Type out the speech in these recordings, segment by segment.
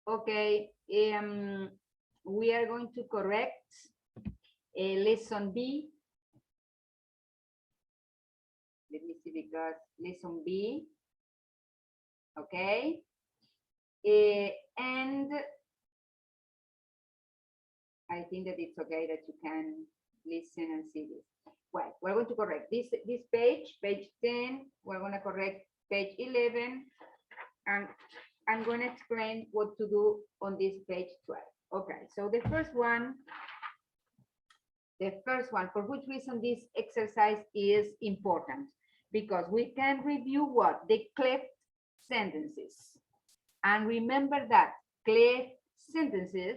Okay, we are going to correct lesson B. Let me see, because lesson B, okay, and I think that it's okay that you can listen and see this. Well, we're going to correct this page 10. We're going to correct page 11, and I'm going to explain what to do on this page 12. Okay, so the first one, for which reason this exercise is important? Because we can review what? The cleft sentences. And remember that cleft sentences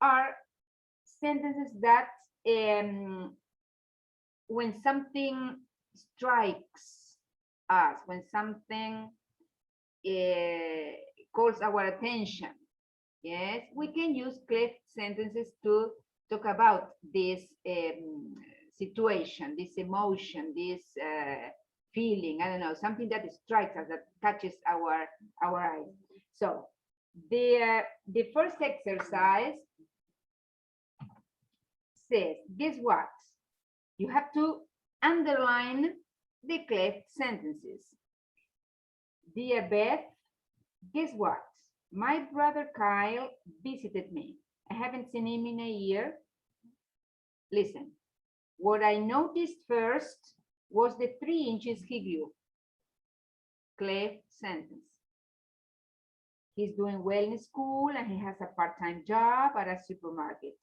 are sentences that when something strikes us, when something calls our attention, yes, we can use cleft sentences to talk about this situation, this emotion, this feeling, I don't know, something that strikes us, that catches our eyes. So the first exercise says, guess what? You have to underline the cleft sentences. Dear Beth, guess what? My brother Kyle visited me. I haven't seen him in a year. Listen, what I noticed first was the 3 inches he grew. Cleft sentence. He's doing well in school and he has a part-time job at a supermarket.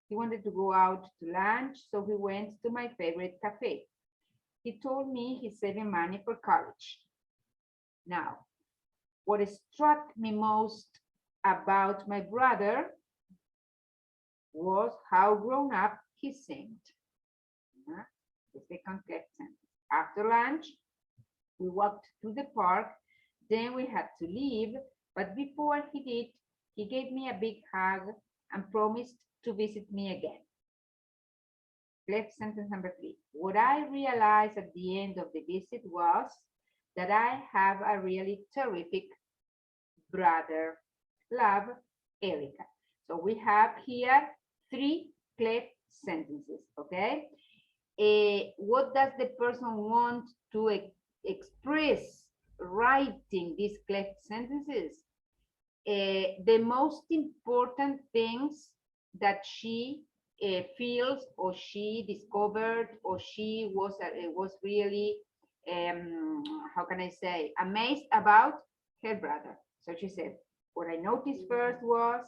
He wanted to go out to lunch, so he went to my favorite cafe. He told me he's saving money for college. Now, what struck me most about my brother was how grown up he seemed. The second cleft sentence. After lunch, we walked to the park, then we had to leave, but before he did, he gave me a big hug and promised to visit me again. Cleft sentence number 3. What I realized at the end of the visit was that I have a really terrific brother. Love, Erica. So we have here 3 cleft sentences, okay? What does the person want to express writing these cleft sentences? The most important things that she feels, or she discovered, or she was really, how can I say, amazed about her brother. So she said, what I noticed first was,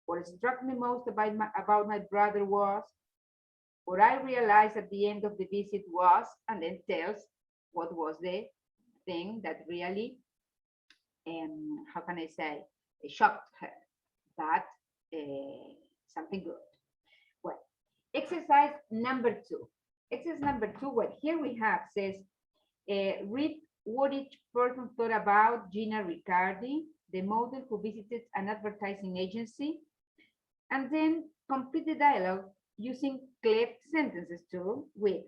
what struck me most about my brother was, what I realized at the end of the visit was, and then tells what was the thing that really, how can I say, shocked her, but something good. Well, exercise number 2. Exercise number 2, what here we have says, read what each person thought about Gina Riccardi, the model who visited an advertising agency, and then complete the dialogue using cleft sentences too. We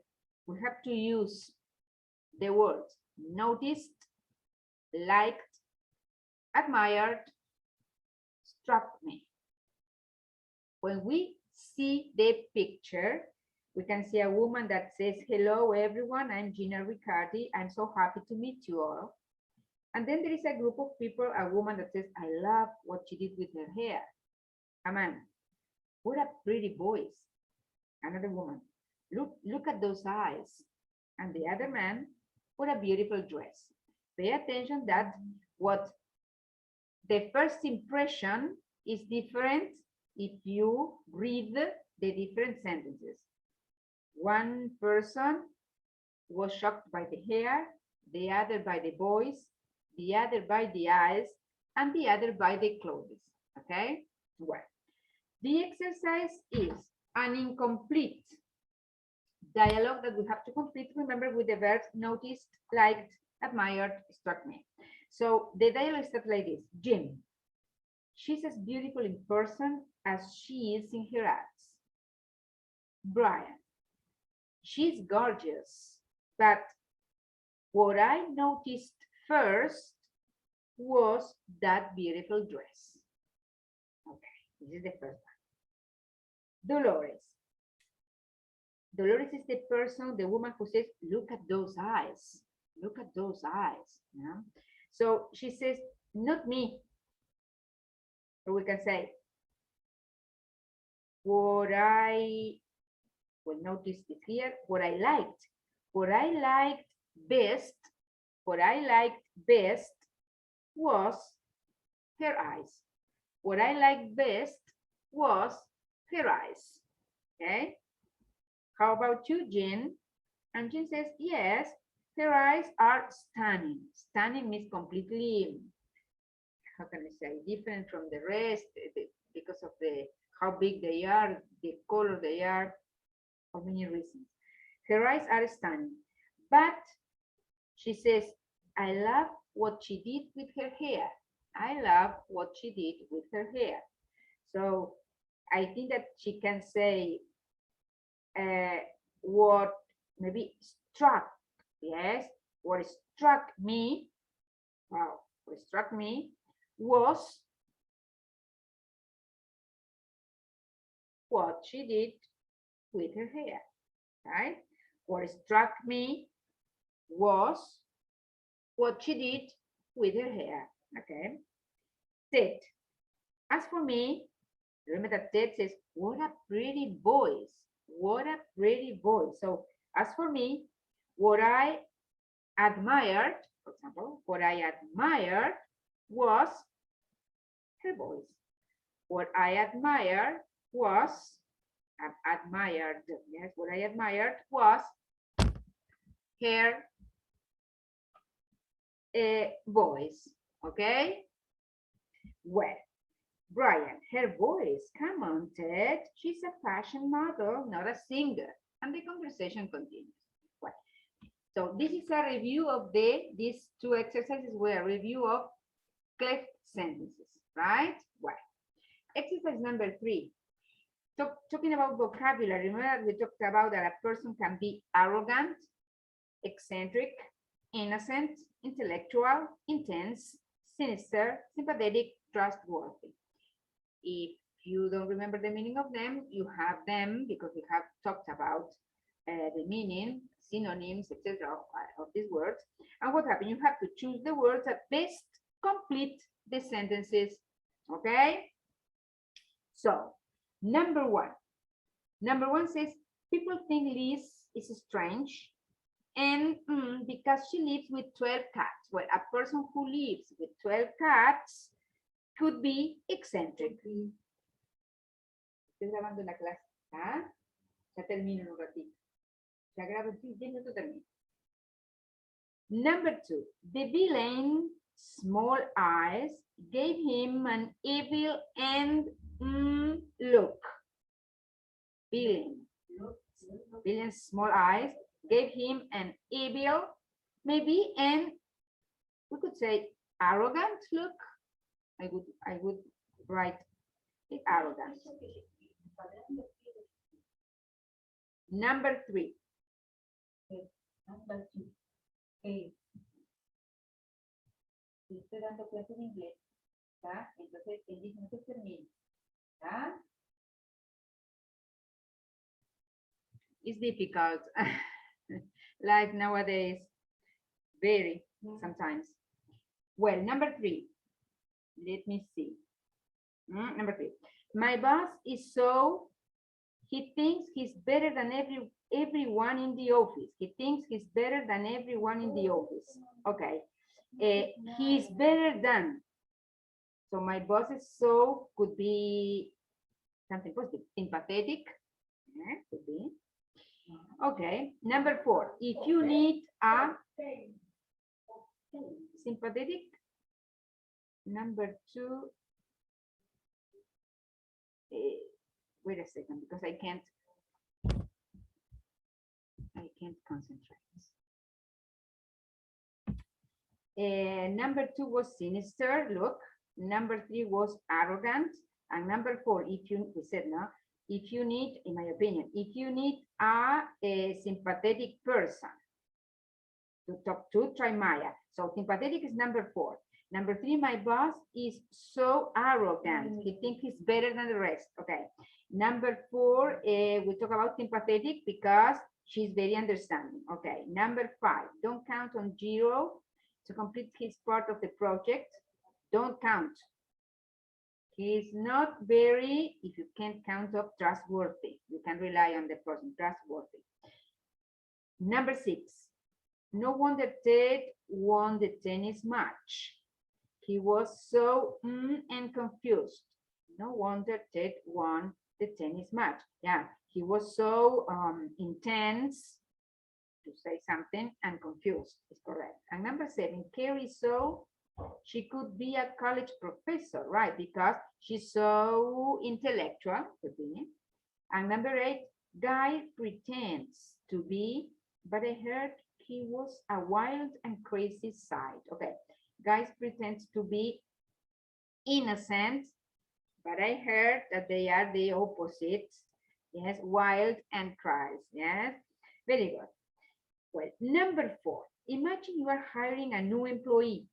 have to use the words noticed, liked, admired, struck me. When we see the picture, we can see a woman that says, hello everyone, I'm Gina Riccardi. I'm so happy to meet you all. And then there is a group of people, a woman that says, I love what she did with her hair. A man, what a pretty voice. Another woman, look at those eyes. And the other man, what a beautiful dress. Pay attention that what the first impression is different if you read the different sentences. One person was shocked by the hair, the other by the voice, the other by the eyes, and the other by the clothes. Okay? Well, the exercise is an incomplete dialogue that we have to complete, remember, with the verbs noticed, liked, admired, struck me. So the dialogue starts like this. Jim, she's as beautiful in person as she is in her ads. Brian, she's gorgeous, but what I noticed first was that beautiful dress? Okay, this is the first one. Dolores. Dolores is the person, the woman who says, look at those eyes. Look at those eyes. Yeah? So she says, not me. Or we can say, what I, well, notice it here, what I liked. What I liked best, what I liked best was her eyes. What I liked best was her eyes. Okay? How about you, Jen? And Jen says, yes, her eyes are stunning. Stunning means completely, how can I say, different from the rest because of the how big they are, the color they are, for many reasons. Her eyes are stunning. But she says, I love what she did with her hair. I love what she did with her hair. So I think that she can say what maybe struck, yes, what struck me, wow, what struck me was what she did with her hair, right? What struck me was what she did with her hair, okay? Ted, as for me, remember that Ted says, what a pretty voice, what a pretty voice. So as for me, what I admired, for example, what I admired was her voice. What I admired was, admired, yes, what I admired was her voice, okay? Well, Brian, her voice, come on, Ted. She's a fashion model, not a singer. And the conversation continues. Well, so this is a review of these two exercises were a review of cleft sentences, right? Well, exercise number 3. Talking about vocabulary, remember we talked about that a person can be arrogant, eccentric, innocent, intellectual, intense, sinister, sympathetic, trustworthy. If you don't remember the meaning of them, you have them because we have talked about the meaning, synonyms, etc. Of these words. And what happens? You have to choose the words that best complete the sentences. Okay? So, number 1. Number 1 says, people think Liz is strange and because she lives with 12 cats. Well, a person who lives with 12 cats could be eccentric. Estoy grabando la clase. ¿Ah? Ya termino en un ratito. Ya grabo en 10 minutos termino. Number 2, the villain small eyes gave him an evil and look. Villain's small eyes gave him an evil, maybe, and we could say arrogant look. I would write it arrogant. Number 3. Estoy dando clases de inglés, ¿tá? Entonces, en 10 minutos termino, ¿tá? It's difficult. Life nowadays, very sometimes. Well, number 3. Let me see. Number 3. My boss is so, he thinks he's better than everyone in the office. He thinks he's better than everyone in the office. Okay. He's better than. So my boss is so could be something positive. Sympathetic. Yeah, could be. Okay. Number 4. If you need a sympathetic. Number 2. Wait a second, because I can't concentrate. Number 2 was sinister, look. Number 3 was arrogant. And number 4, if you, we said no, if you need, in my opinion, if you need a sympathetic person, To top two, try Maya. So sympathetic is number 4. Number 3, my boss is so arrogant. He thinks he's better than the rest. Okay. Number 4, we talk about sympathetic because she's very understanding. Okay. Number 5, don't count on 0 to complete his part of the project. Don't count. He's not very, if you can't count up, trustworthy. You can rely on the person, trustworthy. Number 6, no wonder Ted won the tennis match. He was so and confused. No wonder Ted won the tennis match. Yeah, he was so intense to say something and confused is correct. And number 7, Carrie so she could be a college professor, right? Because she's so intellectual, could be. And number 8, Guy pretends to be, but I heard he was a wild and crazy side. Okay, Guy pretends to be innocent, but I heard that they are the opposites. Yes, wild and cries. Yes, very good. Well, number 4, imagine you are hiring a new employee.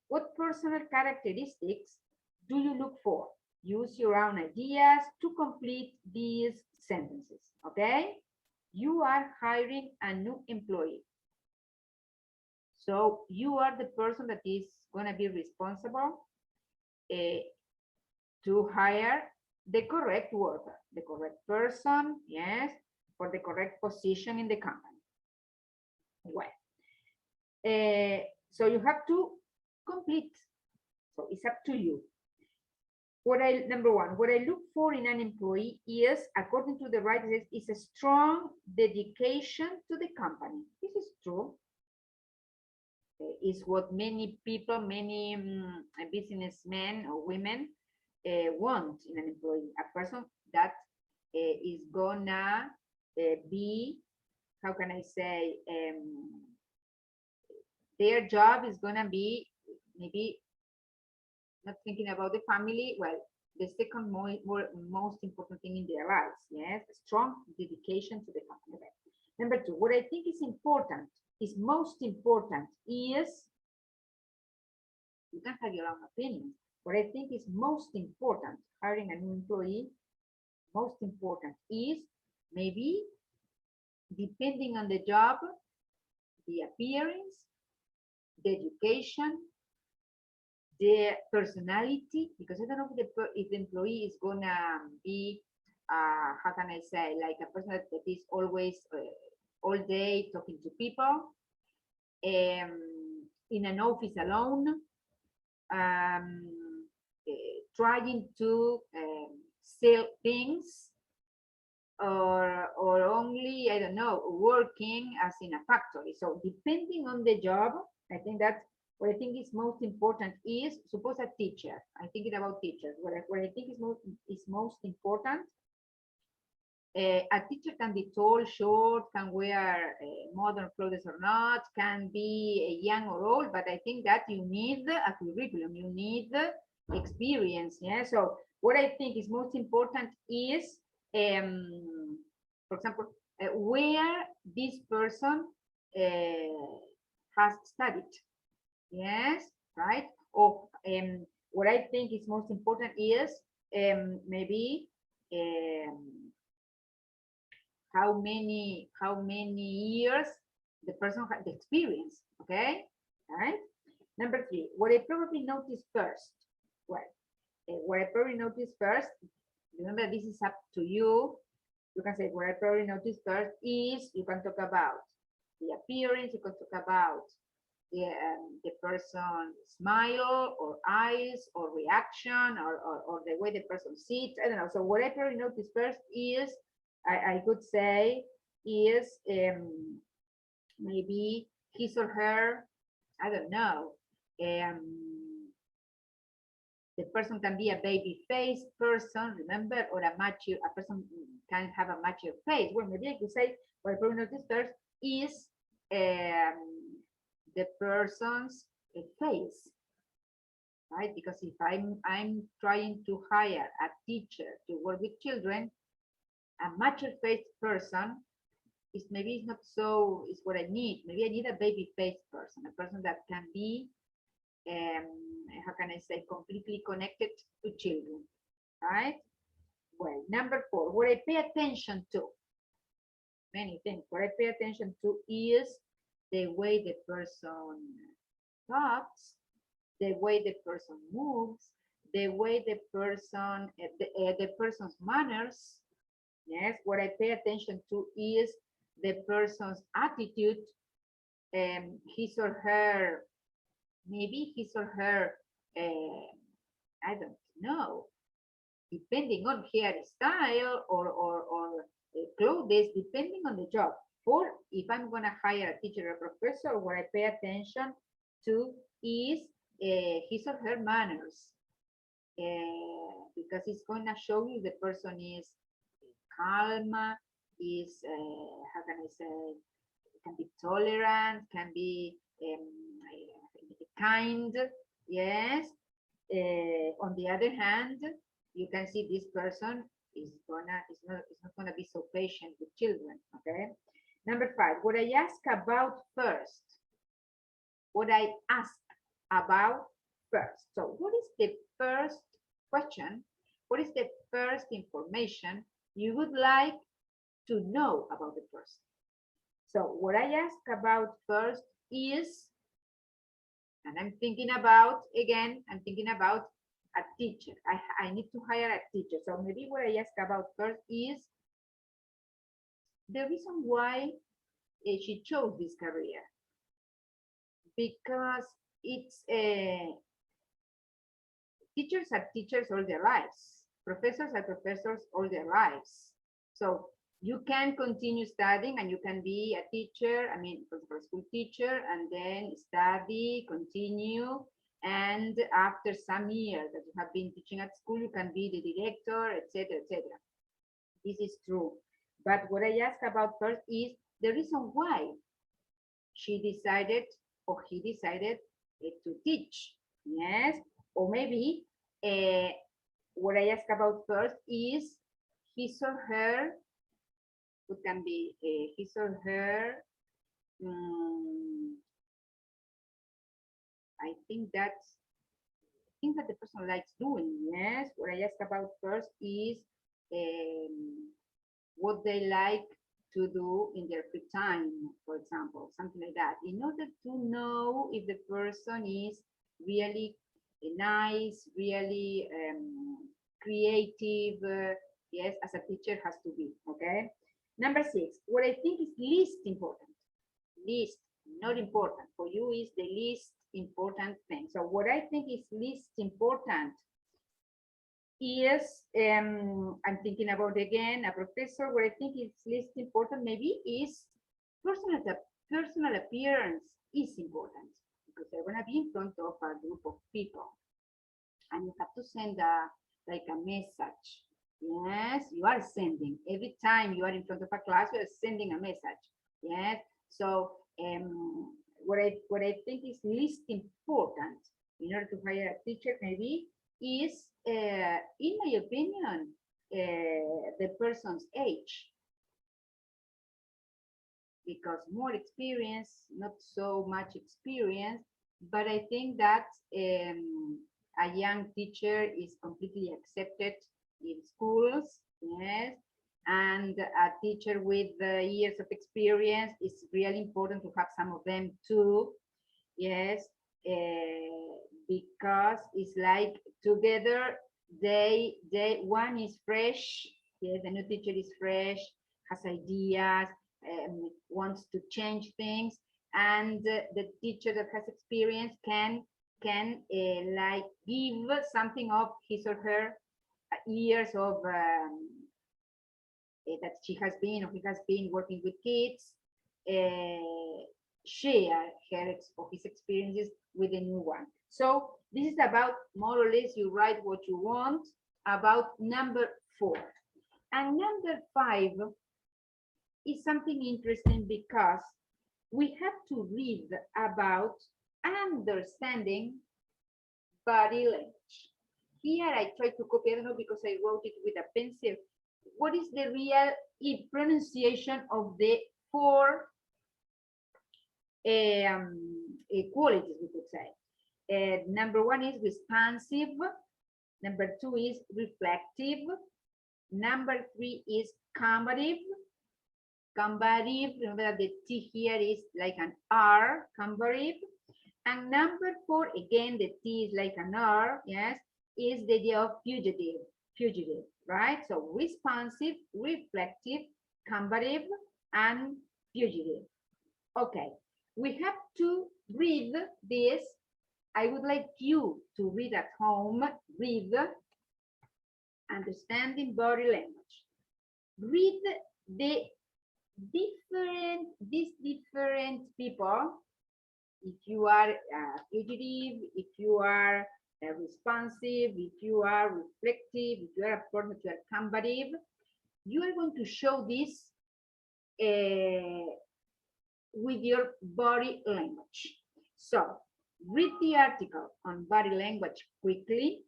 What personal characteristics do you look for? Use your own ideas to complete these sentences, okay? You are hiring a new employee. So you are the person that is going to be responsible to hire the correct worker, the correct person, yes, for the correct position in the company. Well, so you have to complete. So it's up to you. Number 1, what I look for in an employee is, according to the writer, is a strong dedication to the company. This is true. Is what many people, many businessmen or women want in an employee. A person that is gonna be, how can I say, their job is gonna be maybe not thinking about the family. Well, the second most important thing in their lives. Yes, strong dedication to the company. Okay. Number 2, what I think is important, is most important is, you can have your own opinion. What I think is most important, hiring a new employee, most important is maybe, depending on the job, the appearance, the education, the personality, because I don't know if the employee is gonna be, how can I say, like a person that is always all day talking to people, in an office alone, trying to sell things, or only, I don't know, working as in a factory. So depending on the job, I think that what I think is most important is, suppose a teacher, I'm thinking about teachers, what I think is most important, a teacher can be tall, short, can wear modern clothes or not, can be young or old, but I think that you need a curriculum, you need experience. Yeah. So what I think is most important is, for example, where this person has studied. Yes, right. Or what I think is most important is maybe how many years the person had the experience. Okay, all right. Number 3, what I probably noticed first. Well, what I probably noticed first. Remember, this is up to you. You can say what I probably noticed first is, you can talk about the appearance, you can talk about the person's smile or eyes or reaction or the way the person sits. I don't know. So what I probably noticed first is, I could say, is maybe his or her, I don't know, the person can be a baby-faced person, remember, or a person can have a mature face. Well, maybe I could say what I probably noticed first is the person's face, right? Because if I'm trying to hire a teacher to work with children, a mature faced person It's maybe it's not so, it's what I need. Maybe I need a baby face person, a person that can be, how can I say, completely connected to children, right? Well, number 4, what I pay attention to, many things. What I pay attention to is the way the person talks, the way the person moves, the way the person, the person's manners. Yes, what I pay attention to is the person's attitude, his or her, maybe his or her, I don't know, depending on hairstyle or clothes, depending on the job. Or if I'm going to hire a teacher or professor, what I pay attention to is his or her manners, because it's going to show you the person is calm, is, how can I say, can be tolerant, can be kind, yes. On the other hand, you can see this person is not gonna be so patient with children. Okay. Number 5, what I ask about first. What I ask about first. So what is the first question? What is the first information you would like to know about the person? So what I ask about first is, and I'm thinking about, again, I'm thinking about a teacher. I need to hire a teacher. So maybe what I ask about first is the reason why she chose this career. Because it's teachers are teachers all their lives. Professors are professors all their lives. So you can continue studying and you can be a teacher, I mean, for example, a school teacher, and then study, continue, and after some years that you have been teaching at school, you can be the director, etc., etc. This is true. But what I ask about first is the reason why she decided or he decided to teach. Yes, or maybe what I ask about first is his or her, what can be his or her, I think that's things that the person likes doing. Yes, what I ask about first is what they like to do in their free time, for example, something like that, in order to know if the person is really nice, really creative, yes, as a teacher has to be, okay? Number 6, what I think is least important, least, not important, for you is the least important thing. So what I think is least important is, I'm thinking about again, a professor, what I think is least important maybe is personal appearance is important, because they're going to be in front of a group of people and you have to send like a message. Yes, you are sending. Every time you are in front of a class, you are sending a message. Yes, so what I think is least important in order to hire a teacher maybe is, in my opinion, the person's age. Because more experience, not so much experience, but I think that a young teacher is completely accepted in schools, yes, and a teacher with years of experience is really important to have some of them too, yes, because it's like together one is fresh, yes, the new teacher is fresh, has ideas, wants to change things, and the teacher that has experience can like give something of his or her years of that she has been or he has been working with kids, share or his experiences with the new one. So this is about more or less you write what you want about number 4. And number 5 is something interesting because we have to read about understanding body language. Here I try to copy, I don't know because I wrote it with a pencil. What is the real pronunciation of the 4 qualities, we could say. Number 1 is responsive. Number 2 is reflective. Number 3 is combative. Combative, remember that the T here is like an R, combative. And number 4, again, the T is like an R, yes, is the idea of fugitive, right? So responsive, reflective, combative, and fugitive. Okay, we have to read this. I would like you to read at home, read Understanding Body Language. Read these different people. If you are fugitive, if you are responsive, if you are reflective, if you are a person that you are combative, you are going to show this with your body language. So read the article on body language quickly.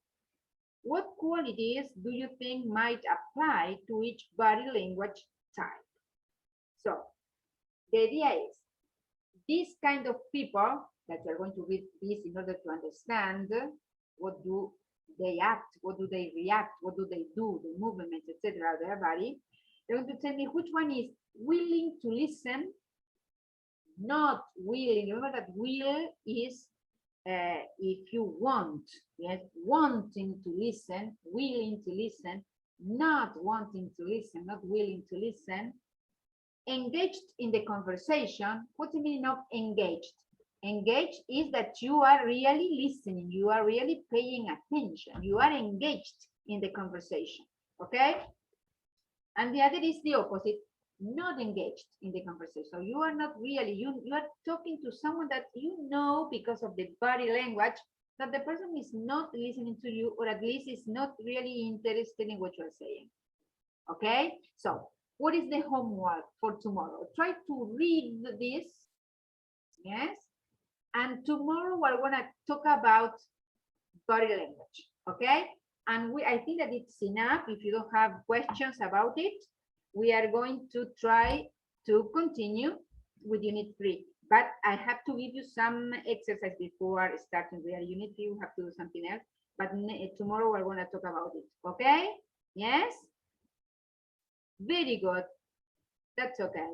What qualities do you think might apply to each body language type? So the idea is, these kind of people that you're going to read this in order to understand what do they act, what do they react, what do they do, the movements, etc. of their body. They're going to tell me which one is willing to listen, not willing. Remember that will is if you want, yes, wanting to listen, willing to listen, not wanting to listen, not willing to listen. Engaged in the conversation. What's the meaning of engaged? Engaged is that you are really listening, you are really paying attention, you are engaged in the conversation, okay? And the other is the opposite, not engaged in the conversation. So you are not really, you are talking to someone that you know because of the body language that the person is not listening to you, or at least is not really interested in what you're saying, okay? So what is the homework for tomorrow? Try to read this, yes? And tomorrow we're gonna talk about body language, okay? And I think that it's enough. If you don't have questions about it, we are going to try to continue with Unit 3. But I have to give you some exercise before starting with Unit 3. We have to do something else. But tomorrow we're gonna talk about it, okay? Yes? Very good. That's okay.